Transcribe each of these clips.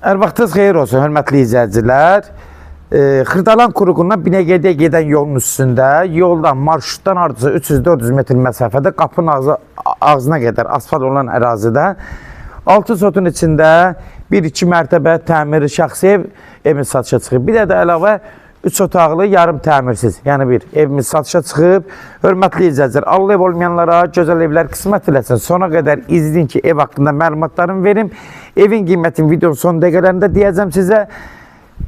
Hər vaxtınız xeyir olsun, hörmətli izləyicilər. Xırdalan quruğundan Binəqədiyə gedən yolun üstündə, yoldan, marşrutdan hardasa 300-400 metr məsafədə qapının ağzına qədər asfalt olan ərazidə 6 sotun içində 1-2 mərtəbə təmirli şəxsi evimiz satışa çıxıb. Bir də əlavə 3 otaqlı, yarım təmirsiz, yəni bir evimiz satışa çıxıb. Hörmətli izləyicilər, Allah ev olmayanlara gözəl evlər qismət eləsin. Sona qədər izləyin ki, ev haqqında məlumatlarımı verim. Evin qiymətini videonun son dəqiqələrində deyəcəm sizə.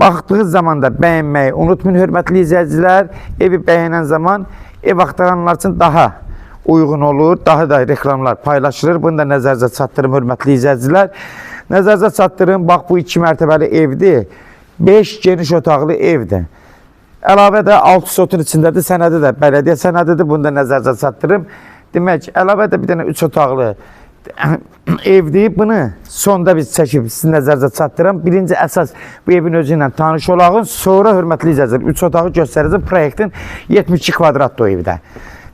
Baxdığınız zaman da bəyənməyi unutmayın, hörmətli izləyicilər. Evi bəyənən zaman ev axtaranlar üçün daha uyğun olur, daha da reklamlar paylaşılır. Bunu da nəzərinizə çatdırım, hörmətli izləyicilər. Nəzərinizə çatdırım, bax bu 2 mərtəbəli evdir. 5 geniş otaqlı evdir. Əlavə də 6 sotun içindədir, sənədi də bələdiyyə sənədidir. Bunu da nəzərinizə çatdırım. Demək, əlavə də bir dənə 3 otaqlı evdir. Bunu sonda biz çəkib sizin nəzərinizə çatdırım. Birinci əsas bu evin özü ilə tanış olağın, sonra hörmətli izləyicilər 3 otağı göstərəcəm. Proyektin 72 kvadratlı o evdə.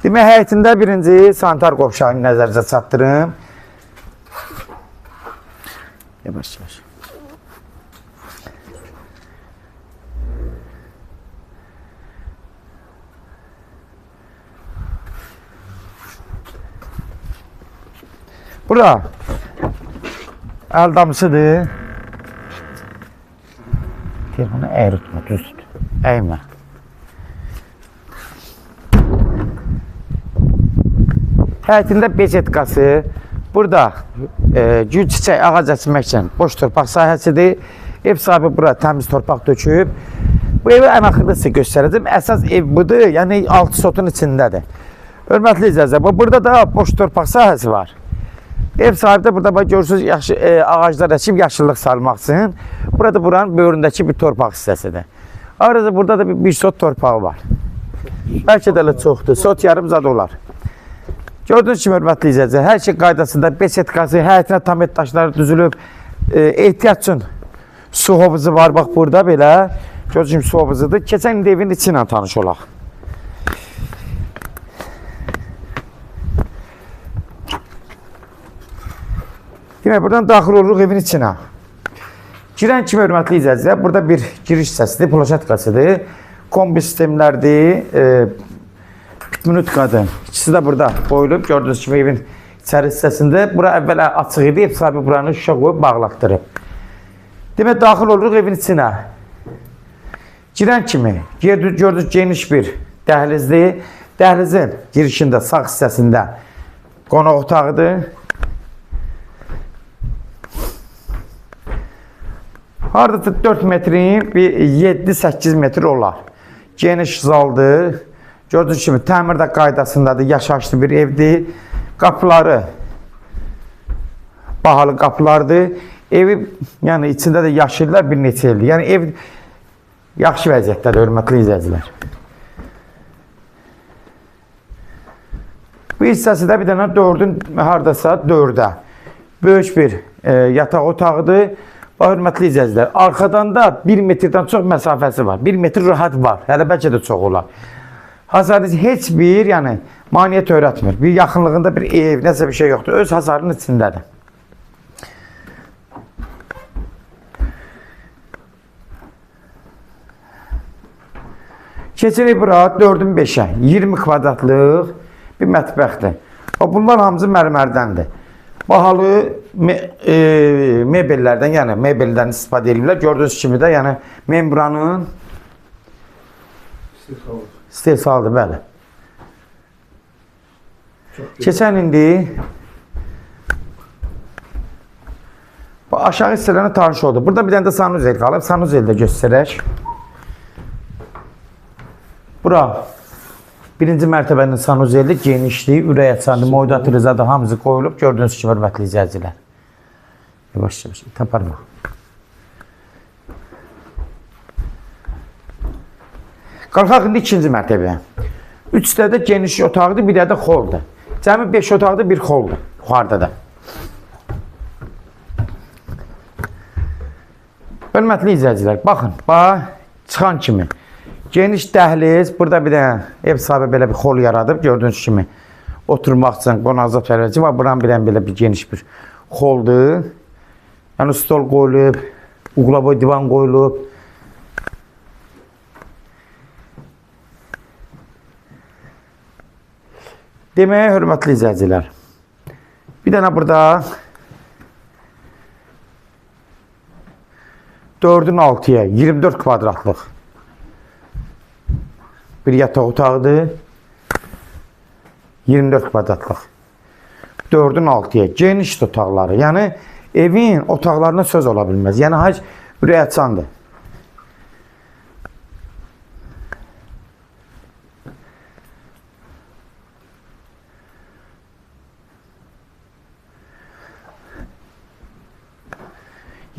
Demək, həyətində birinci sanitar qovşağını nəzərinizə çatdırım. Yavaş-yavaş. Bura əl damısıdır. Telefonu əyri tutma, düz tut. Əymə. Həyətində bezetkası. Burada gül çiçək ağac əkmək üçün boş torpaq sahəsidir. Ev sahibi bura təmiz torpaq döküb. Bu evi ən axırda sizə göstərəcəm. Əsas ev budur, yəni 6 sotun içindədir. Hörmətli izləyicilər, burada da boş torpaq sahəsi var. Ev sahibi də burada görürsünüz, yaxşı ağaclar əkib yaşıllıq salmaq üçün. Burada buranın böyründəki bir torpaq hissəsidir. Ayrıca burada da bir sot torpağı var. Bəlkə də çoxdur, sot yarım zad olar. Gördüyünüz kimi, hörmətli izləyicilər, hər şey qaydasında, besetkası, həyətinə tam et daşları düzülüb. Ehtiyac üçün su hovuzu var, bax burada belə. Gördüyünüz kimi su hovuzudur. Keçən indi evin içi ilə tanış olaq. Demək, buradan daxil oluruq evin içinə. Girən kimi, hörmətli izləyicilər, burada bir giriş hissəsidir, plaşatkasıdır, kombi sistemlərdir, pitminutkadır. İkisi də burada qoyulub, gördüyünüz kimi evin içəri hissəsində. Bura əvvəl açıq idi, ev sahibi buranı şüşə qoyub bağlatdırıb. Demək, daxil oluruq evin içinə. Girən kimi, gördüyünüz geniş bir dəhlizdir. Dəhlizin girişində, sağ hissəsində qonaq otağıdır. Haradasa 4 metrin 7-8 metr olar. Geniş zaldır. Gördüyünüz kimi təmirdə qaydasındadır, yaşayışlı bir evdir. Qapıları bahalı qapılardır. Evi, yəni içində də yaşayırlar bir neçə ildir. Yəni ev yaxşı vəziyyətdədir, hörmətli izləyicilər. Bu hissəsi də bir dənə 4-ün haradasa 4-ə. Böyük bir yataq otağıdır. Hörmətli izləyicilər, arxadan da 1 metrdən çox məsafəsi var. 1 metr rahat var, hələ bəlkə də çox olar. Hasarınız heç bir, yəni, maneə törətmir. Bir yaxınlığında bir ev, nəsə bir şey yoxdur. Öz hasarının içindədir. Keçirik bura 4-ün 5-ə, 20 kvadratlıq bir mətbəxdir. Bunlar hamısı mərmərdəndir. Bahalı mebellərdən, yəni mebeldən istifadə edirlər. Gördüyünüz kimi də, yəni membranın istehsalıdır, bəli. Keçən indi aşağı hissələrinə tanış oldu. Burada bir dənə də sanuzel qalıb. Sanuzel də göstərək. Bura birinci mərtəbənin sanuzeli genişliyi, ürək açandı, moydatırıza da hamısı qoyulub. Gördüyünüz kimi, hörmətli izləyicilər. Yavaş-yavaş, taparma. Qalxaq indi ikinci mərtəbəyə. 3 də geniş otaqdır, bir də xoldur. Cəmi 5 otaqdır, bir xoldur. Yuxarıda da. Hörmətli izləyicilər, baxın, çıxan kimi. Geniş dəhliz, burada bir dənə ev sahibi belə bir xol yaradıb, gördüyünüz kimi oturmaq üçün qonaqzat fərəci var. Buranın bir belə bir geniş bir xoldur. Yəni stol qoyulub, Uğlaboy divan qoyulub. Deməyə, hörmətli izləyicilər, bir dənə burada 4'ün 6'ya 24 kvadratlıq bir yataq otağıdır. 24 kvadratlıq 4'ün 6'ya geniş otaqları. Yəni evin otaqlarına söz ola bilməz. Yəni hac ürəkaçandır.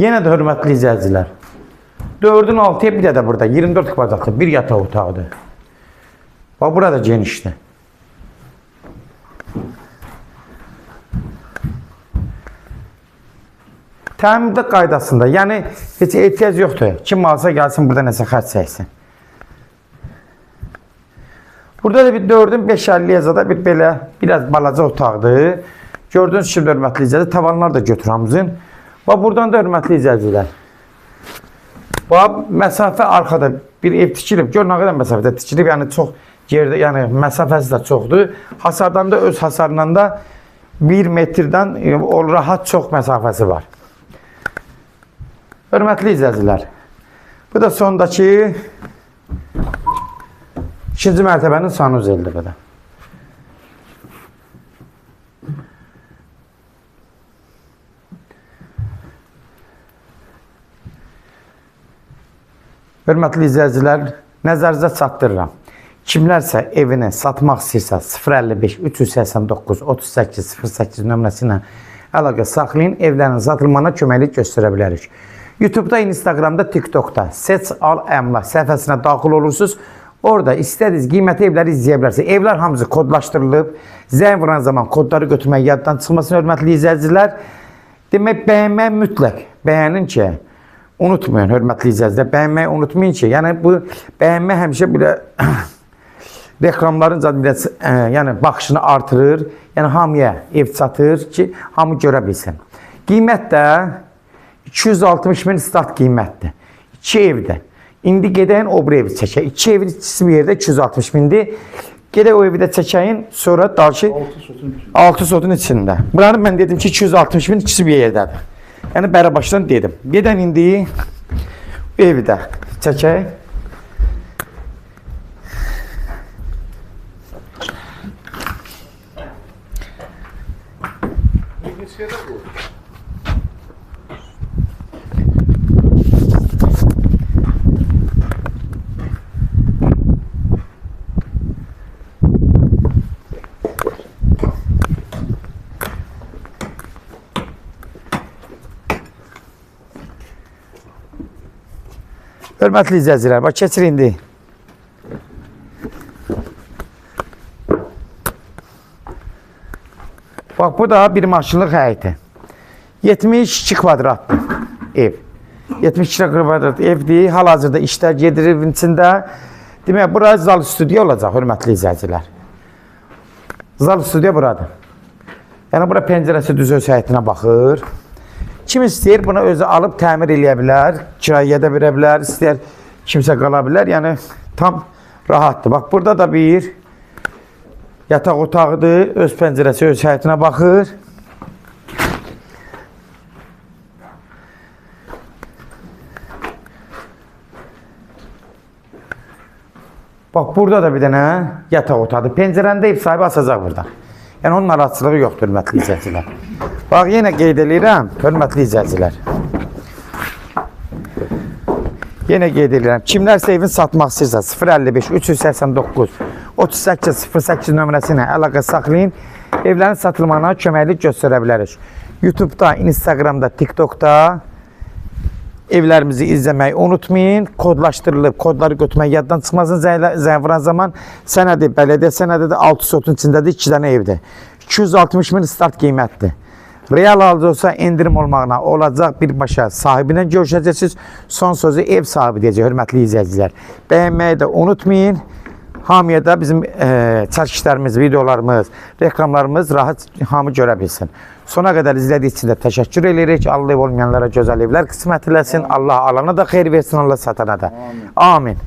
Yenə də hörmətli izləyicilər, 4'ün 6'ya bir də burada 24 kvadratlı bir yataq otağıdır. Bax, burada genişdir. Təmirdə qaydasında, yəni heç ehtiyac yoxdur. Kim alsa gəlsin burada nəsə xərc çəksin. Burada da bir 4'ün 5.50'ya zada bir belə biraz balaca otaqdır. Gördüğünüz kimi hörmətli izləyicilər, tavanlar da götür hamızın. Bax, buradan da hörmətli izləyicilər. Bax, məsafə arxada bir ev tikilib. Gör, nə qədər məsafədə tikilib. Yəni, çox yerdə, yəni məsafəsi də çoxdur. Hasardan da öz hasarından da 1 metrdən rahat çox məsafəsi var. Hörmətli izləyicilər. Bu da sondakı 2-ci mərtəbənin sanuzeldir bu da. Hörmətli izləyicilər, nəzərinizə çatdırıram. Kimlərsə evini satmaq istəyirsə 055 389 38 08 nömrəsi ilə əlaqə saxlayın, evlərin satılmana köməklik göstərə bilərik. YouTube'da, Instagram'da, TikTok'da Seç Al Əmlak səhifəsinə daxil olursunuz. Orada istədiniz qiymətli evləri izləyə bilərsiniz. Evlər hamısı kodlaşdırılıb. Zəng vuran zaman kodları götürmək yaddan çıxmasın, hörmətli izləyicilər. Demək, bəyənmək mütləq. Bəyənin ki, unutmayın, hörmətli izləyicilər, bəyənməyi unutmayın ki, yəni bu bəyənmə həmişə belə reklamların yəni baxışını artırır, yəni hamıya ev çatır ki, hamı görə bilsin. Qiymət də 260 min start qiymətdir. 2 evdə. İndi gedəyin o bir evi çəkək. 2 evin ikisi bir yerdə 260 mindir. Gedək o evi də çəkəyin, sonra dalşı 6 sotun içində. Buranı mən dedim ki, 260 min ikisi bir yerdədir. Yəni, bəri başdan dedim. Gedən indi evi də çəkək. Hörmətli izləyicilər, bax, keçir indi. Bax, bu da bir maşınlıq həyəti. 72 kvadratlı ev. 72 kvadratlı evdir. Hal-hazırda işlər gedir evin içində. Demək, bura zal studiyo olacaq, hörmətli izləyicilər. Zal studiyo buradır. Yəni, bura pəncərəsi düz öz həyətinə baxır. Kim istəyir, bunu özü alıb təmir eləyə bilər, kirayə də verə bilər, istəyir kimsə qala bilər, yəni tam rahatdır. Bax, burada da bir yataq otağıdır, öz pəncərəsi öz həyətinə baxır. Bax, burada da bir dənə yataq otağıdır. Pəncərəndə ev sahibi asacaq burada. Yəni, onun narahatçılığı yoxdur, hörmətli izləyicilər. Bax, yenə qeyd edirəm, hörmətli izləyicilər. Yenə qeyd edirəm. Kimlərsə evin satmaq istəyirsə 055 389 38 08 nömrəsi ilə əlaqə saxlayın. Evlərin satılmağına köməklik göstərə bilərik. YouTube'da, Instagram'da, TikTok'da evlərimizi izləməyi unutmayın. Kodlaşdırılıb, kodları götürmək yaddan çıxmasın. Zəng vuran zaman sənədi, bələdiyyə sənədi də 6 sotun içindədir, 2 dənə evdir. 260 min start qiymətdir. Real alıcı olsa indirim olmağına olacaq, birbaşa sahibindən görüşəcəksiniz. Son sözü ev sahibi deyəcək, hörmətli izləyicilər. Bəyənməyi də unutmayın. Hamıya da bizim çəkişlərimiz, videolarımız, reklamlarımız rahat hamı görə bilsin. Sona qədər izlədiyi üçün də təşəkkür edirik. Allah ev olmayanlara gözəl evlər qismət eləsin. Allah alana da xeyir versin, Allah satana da. Amin.